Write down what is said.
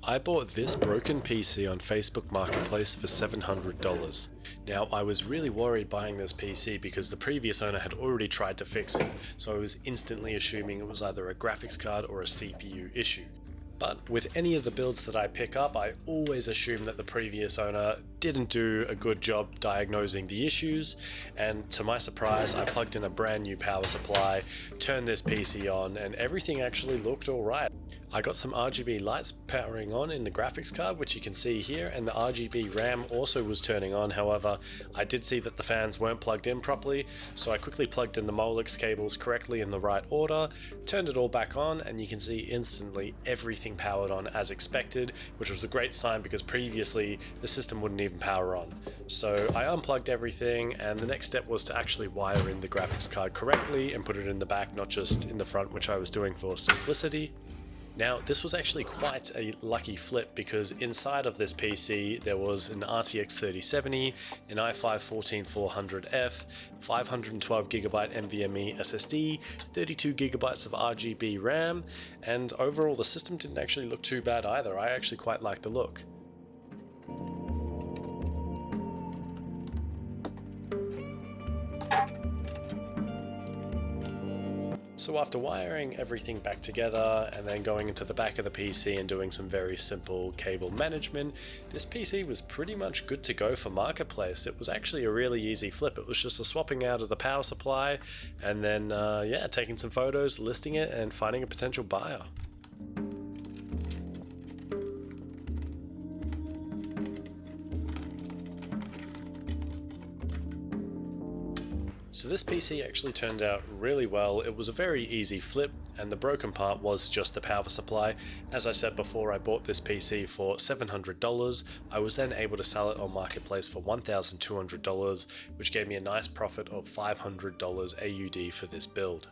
I bought this broken PC on Facebook Marketplace for $700. Now, I was really worried buying this PC because the previous owner had already tried to fix it, so I was instantly assuming it was either a graphics card or a CPU issue. But with any of the builds that I pick up, I always assume that the previous owner didn't do a good job diagnosing the issues, and to my surprise, I plugged in a brand new power supply, turned this PC on, and everything actually looked alright. I got some RGB lights powering on in the graphics card, which you can see here, and the RGB RAM also was turning on. However, I did see that the fans weren't plugged in properly, so I quickly plugged in the Molex cables correctly in the right order, turned it all back on, and you can see instantly everything powered on as expected, which was a great sign because previously the system wouldn't even power on. So I unplugged everything, and the next step was to actually wire in the graphics card correctly and put it in the back, not just in the front, which I was doing for simplicity. Now, this was actually quite a lucky flip because inside of this PC there was an RTX 3070, an i5-14400F, 512GB NVMe SSD, 32GB of RGB RAM, and overall the system didn't actually look too bad either. I actually quite like the look. So after wiring everything back together and then going into the back of the PC and doing some very simple cable management, this PC was pretty much good to go for Marketplace. It was actually a really easy flip. It was just a swapping out of the power supply and then taking some photos, listing it and finding a potential buyer. So this PC actually turned out really well. It was a very easy flip, and the broken part was just the power supply. As I said before, I bought this PC for $700. I was then able to sell it on Marketplace for $1,200, which gave me a nice profit of $500 AUD for this build.